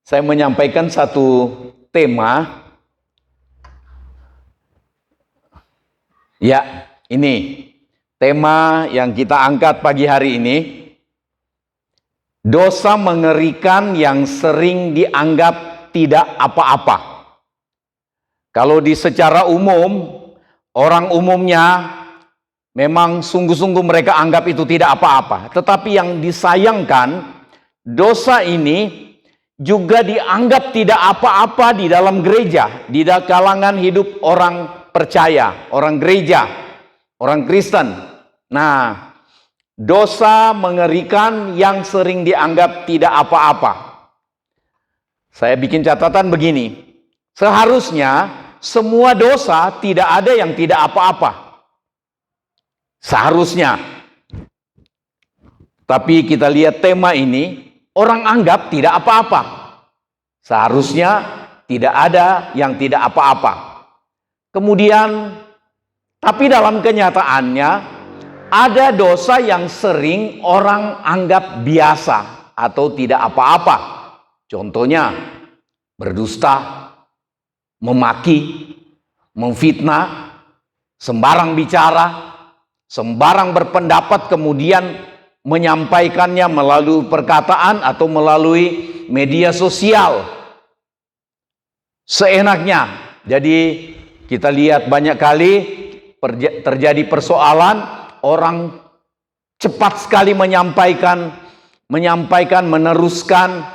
Saya menyampaikan satu tema. Ya, ini tema yang kita angkat pagi hari ini. Dosa mengerikan yang sering dianggap tidak apa-apa. Kalau secara umum, orang umumnya memang sungguh-sungguh mereka anggap itu tidak apa-apa. Tetapi yang disayangkan, dosa ini juga dianggap tidak apa-apa di dalam gereja, di kalangan hidup orang percaya, orang gereja, orang Kristen. Nah, dosa mengerikan yang sering dianggap tidak apa-apa. Saya bikin catatan begini, seharusnya semua dosa tidak ada yang tidak apa-apa. Seharusnya. Tapi kita lihat tema ini, orang anggap tidak apa-apa. Seharusnya tidak ada yang tidak apa-apa. Kemudian, tapi dalam kenyataannya, ada dosa yang sering orang anggap biasa atau tidak apa-apa. Contohnya, berdusta, memaki, memfitnah, sembarang bicara, sembarang berpendapat, kemudian menyampaikannya melalui perkataan atau melalui media sosial seenaknya. Jadi kita lihat banyak kali terjadi persoalan, orang cepat sekali menyampaikan, meneruskan,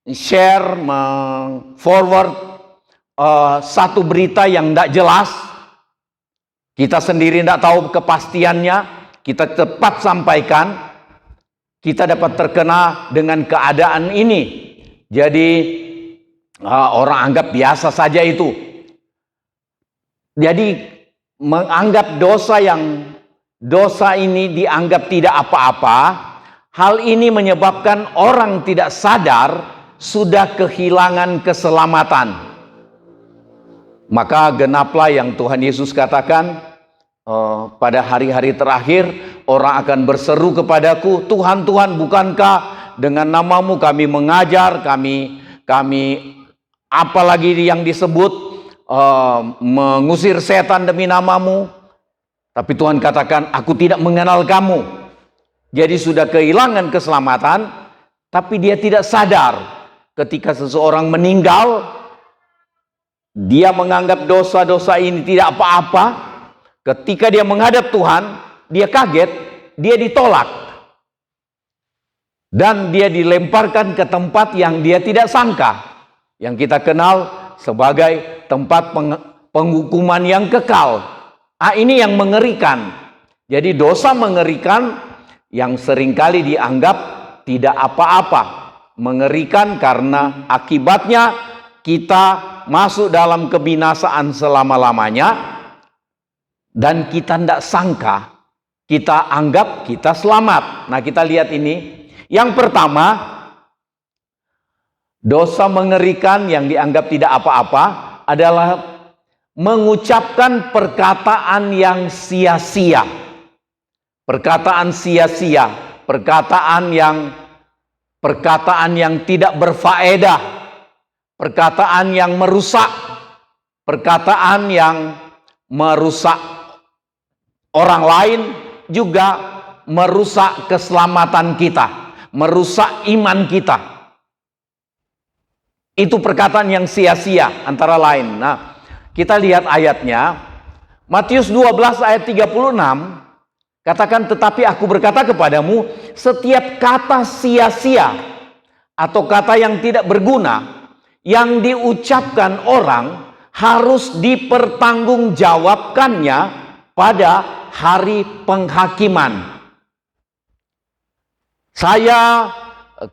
share, forward satu berita yang tidak jelas. Kita sendiri tidak tahu kepastiannya. Kita cepat sampaikan, kita dapat terkena dengan keadaan ini. Jadi orang anggap biasa saja itu. Jadi menganggap dosa ini dianggap tidak apa-apa. Hal ini menyebabkan orang tidak sadar sudah kehilangan keselamatan. Maka genaplah yang Tuhan Yesus katakan, pada hari-hari terakhir orang akan berseru kepadaku, Tuhan, Tuhan, bukankah dengan namamu kami mengajar, kami apalagi yang disebut mengusir setan demi namamu. Tapi Tuhan katakan, aku tidak mengenal kamu. Jadi sudah kehilangan keselamatan, tapi dia tidak sadar. Ketika seseorang meninggal, dia menganggap dosa-dosa ini tidak apa-apa. Ketika dia menghadap Tuhan, dia kaget, dia ditolak. Dan dia dilemparkan ke tempat yang dia tidak sangka. Yang kita kenal sebagai tempat penghukuman yang kekal. Ini yang mengerikan. Jadi dosa mengerikan yang seringkali dianggap tidak apa-apa. Mengerikan karena akibatnya kita masuk dalam kebinasaan selama-lamanya. Dan kita tidak sangka, kita anggap kita selamat. Nah, kita lihat ini. Yang pertama, dosa mengerikan yang dianggap tidak apa-apa adalah mengucapkan perkataan yang sia-sia. Perkataan sia-sia, perkataan yang tidak berfaedah, perkataan yang merusak, perkataan yang merusak orang lain, juga merusak keselamatan kita, merusak iman kita. Itu perkataan yang sia-sia antara lain. Nah, kita lihat ayatnya. Matius 12 ayat 36 katakan, tetapi aku berkata kepadamu, setiap kata sia-sia atau kata yang tidak berguna yang diucapkan orang harus dipertanggungjawabkannya pada hari penghakiman. Saya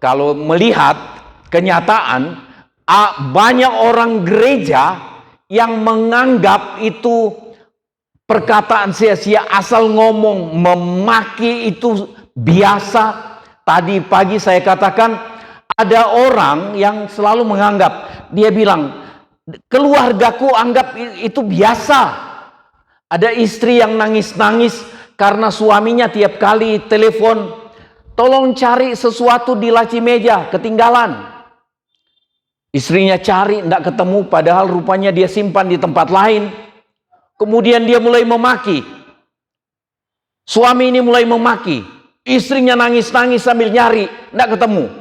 kalau melihat kenyataan, banyak orang gereja yang menganggap itu perkataan sia-sia, asal ngomong, memaki itu biasa. Tadi pagi saya katakan, ada orang yang selalu menganggap, dia bilang, keluargaku anggap itu biasa. Ada istri yang nangis-nangis karena suaminya tiap kali telepon tolong cari sesuatu di laci meja, ketinggalan. Istrinya cari, tidak ketemu, padahal rupanya dia simpan di tempat lain. Kemudian dia mulai memaki. Suami ini mulai memaki. Istrinya nangis-nangis sambil nyari, tidak ketemu.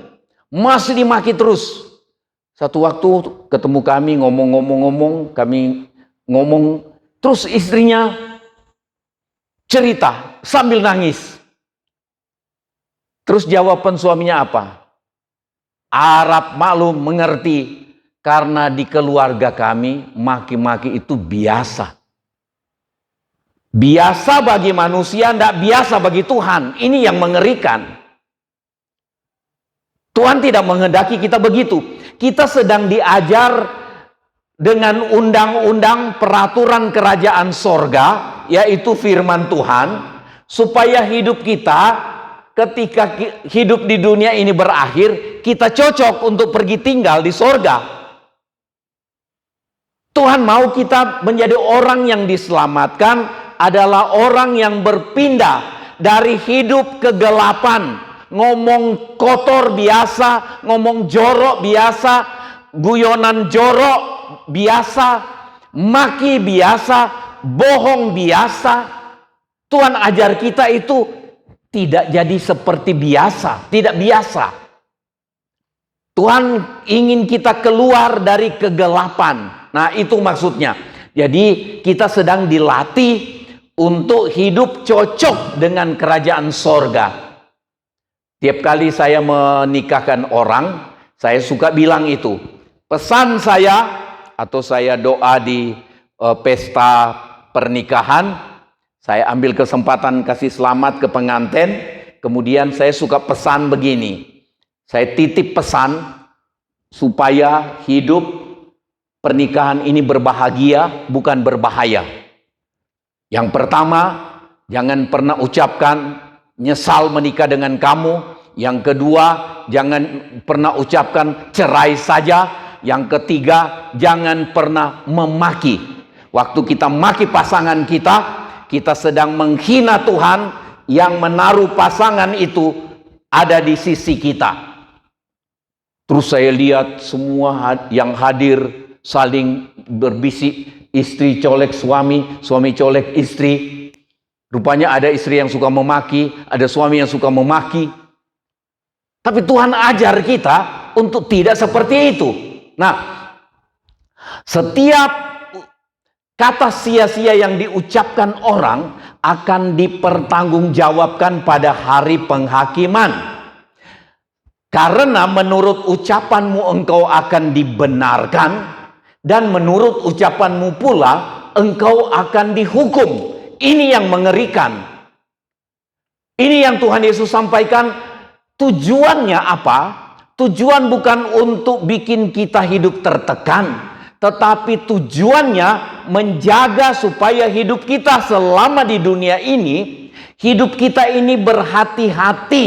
Masih dimaki terus. Satu waktu ketemu kami, ngomong-ngomong, kami ngomong, terus istrinya cerita sambil nangis. Terus jawaban suaminya apa? Arab maklum, mengerti, karena di keluarga kami maki-maki itu biasa. Biasa bagi manusia, tidak biasa bagi Tuhan. Ini yang mengerikan. Tuhan tidak menghendaki kita begitu. Kita sedang diajar dengan undang-undang peraturan kerajaan sorga, yaitu firman Tuhan, supaya hidup kita ketika hidup di dunia ini berakhir, kita cocok untuk pergi tinggal di sorga. Tuhan mau kita menjadi orang yang diselamatkan, adalah orang yang berpindah dari hidup kegelapan, ngomong kotor biasa, ngomong jorok biasa, guyonan jorok biasa, maki biasa, bohong biasa. Tuhan ajar kita itu tidak jadi seperti biasa, tidak biasa. Tuhan ingin kita keluar dari kegelapan. Nah, itu maksudnya. Jadi kita sedang dilatih untuk hidup cocok dengan kerajaan sorga. Tiap kali saya menikahkan orang, saya suka bilang itu. Pesan saya, atau saya doa di pesta pernikahan, saya ambil kesempatan kasih selamat ke pengantin, kemudian saya suka pesan begini. Saya titip pesan supaya hidup pernikahan ini berbahagia, bukan berbahaya. Yang pertama, jangan pernah ucapkan nyesal menikah dengan kamu. Yang kedua, jangan pernah ucapkan cerai saja. Yang ketiga, jangan pernah memaki. Waktu kita maki pasangan kita, kita sedang menghina Tuhan yang menaruh pasangan itu ada di sisi kita. Terus saya lihat semua yang hadir saling berbisik, istri colek suami, suami colek istri. Rupanya ada istri yang suka memaki, ada suami yang suka memaki. Tapi Tuhan ajar kita untuk tidak seperti itu. Nah, setiap kata sia-sia yang diucapkan orang akan dipertanggungjawabkan pada hari penghakiman. Karena menurut ucapanmu engkau akan dibenarkan, dan menurut ucapanmu pula engkau akan dihukum. Ini yang mengerikan. Ini yang Tuhan Yesus sampaikan. Tujuannya apa? Tujuan bukan untuk bikin kita hidup tertekan, tetapi tujuannya menjaga supaya hidup kita selama di dunia ini, hidup kita ini berhati-hati,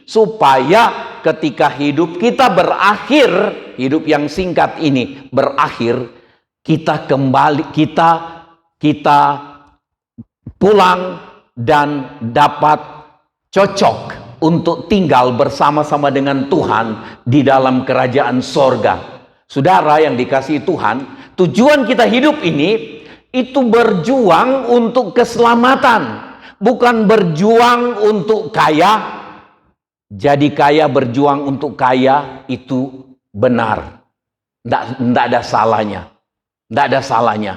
supaya ketika hidup kita berakhir, hidup yang singkat ini berakhir, kita kembali, kita pulang dan dapat cocok untuk tinggal bersama-sama dengan Tuhan di dalam kerajaan sorga. Saudara yang dikasihi Tuhan, tujuan kita hidup ini itu berjuang untuk keselamatan, bukan berjuang untuk kaya. Jadi kaya, berjuang untuk kaya itu benar, tidak ada salahnya, tidak ada salahnya.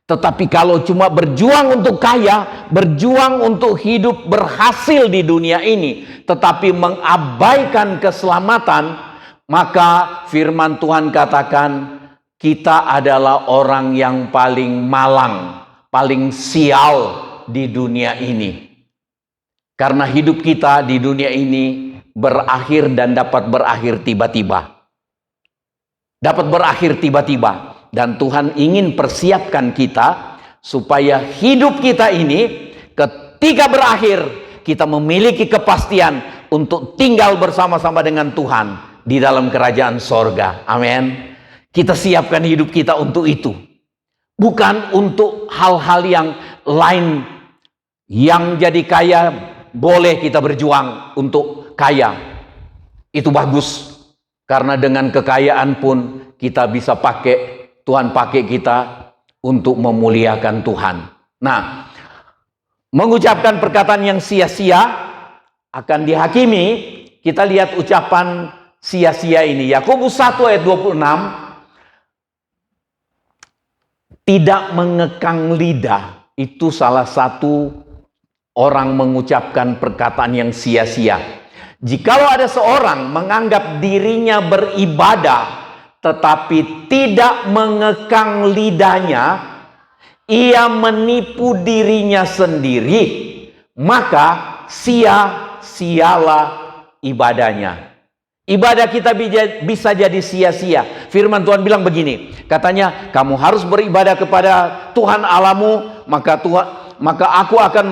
Tetapi kalau cuma berjuang untuk kaya, berjuang untuk hidup berhasil di dunia ini, tetapi mengabaikan keselamatan, maka firman Tuhan katakan, kita adalah orang yang paling malang, paling sial di dunia ini. Karena hidup kita di dunia ini berakhir dan dapat berakhir tiba-tiba. Dapat berakhir tiba-tiba. Dan Tuhan ingin persiapkan kita supaya hidup kita ini ketika berakhir, kita memiliki kepastian untuk tinggal bersama-sama dengan Tuhan di dalam kerajaan sorga. Amin. Kita siapkan hidup kita untuk itu. Bukan untuk hal-hal yang lain. Yang jadi kaya boleh kita berjuang untuk kaya. Itu bagus. Karena dengan kekayaan pun kita bisa Tuhan pakai kita untuk memuliakan Tuhan. Nah, mengucapkan perkataan yang sia-sia akan dihakimi. Kita lihat ucapan sia-sia ini. Yakobus 1 ayat 26. Tidak mengekang lidah. Itu salah satu orang mengucapkan perkataan yang sia-sia. Jikalau ada seorang menganggap dirinya beribadah tetapi tidak mengekang lidahnya, ia menipu dirinya sendiri, maka sia-sialah ibadahnya. Ibadah kita bisa jadi sia-sia. Firman Tuhan bilang begini, katanya kamu harus beribadah kepada Tuhan Allahmu, maka aku akan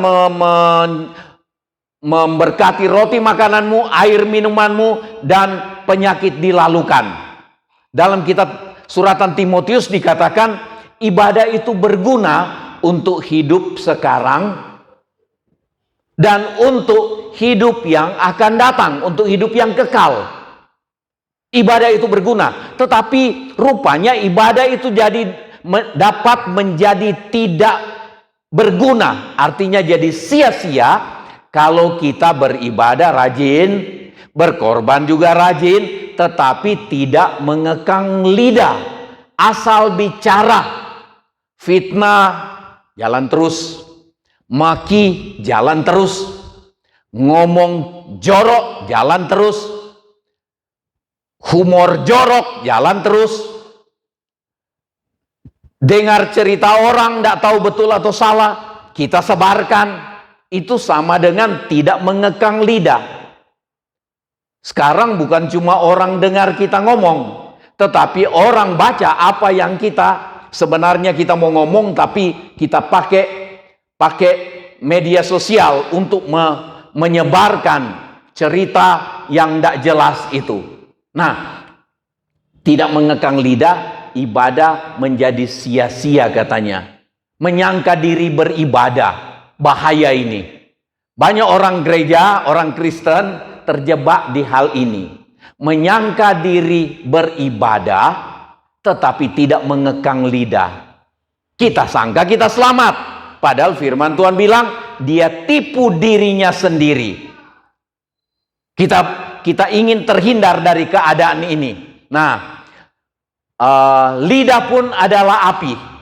memberkati roti makananmu, air minumanmu, dan penyakit dilalukan. Dalam kitab suratan Timotius dikatakan ibadah itu berguna untuk hidup sekarang dan untuk hidup yang akan datang, untuk hidup yang kekal. Ibadah itu berguna, tetapi rupanya ibadah itu dapat menjadi tidak berguna, artinya jadi sia-sia kalau kita beribadah rajin, berkorban juga rajin, tetapi tidak mengekang lidah. Asal bicara, fitnah jalan terus, maki jalan terus, ngomong jorok jalan terus, humor jorok jalan terus, dengar cerita orang tidak tahu betul atau salah kita sebarkan. Itu sama dengan tidak mengekang lidah. Sekarang bukan cuma orang dengar kita ngomong, tetapi orang baca apa yang sebenarnya kita mau ngomong, tapi kita pakai media sosial untuk menyebarkan cerita yang tidak jelas itu. Nah, tidak mengekang lidah, ibadah menjadi sia-sia katanya. Menyangka diri beribadah. Bahaya ini. Banyak orang gereja, orang Kristen terjebak di hal ini. Menyangka diri beribadah tetapi tidak mengekang lidah. Kita sangka kita selamat. Padahal firman Tuhan bilang dia tipu dirinya sendiri. Kita ingin terhindar dari keadaan ini. Nah, lidah pun adalah api.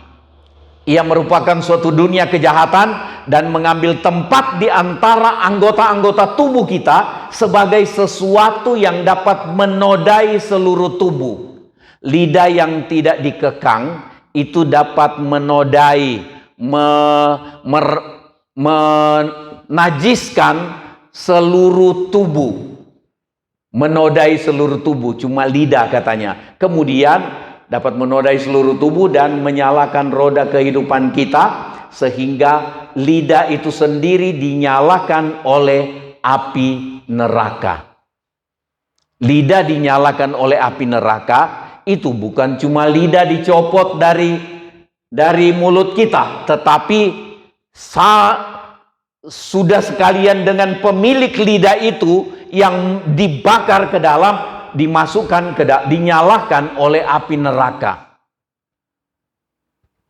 Ia merupakan suatu dunia kejahatan dan mengambil tempat di antara anggota-anggota tubuh kita sebagai sesuatu yang dapat menodai seluruh tubuh. Lidah yang tidak dikekang itu dapat menodai, menajiskan seluruh tubuh. Menodai seluruh tubuh, cuma lidah katanya. Kemudian dapat menodai seluruh tubuh dan menyalakan roda kehidupan kita, sehingga lidah itu sendiri dinyalakan oleh api neraka. Lidah dinyalakan oleh api neraka, itu bukan cuma lidah dicopot dari mulut kita, tetapi sudah sekalian dengan pemilik lidah itu yang dibakar ke dalam, dinyalakan oleh api neraka.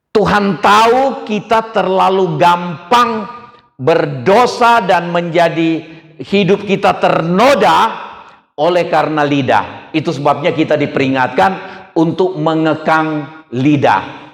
Tuhan tahu kita terlalu gampang berdosa dan menjadi hidup kita ternoda oleh karena lidah. Itu sebabnya kita diperingatkan untuk mengekang lidah.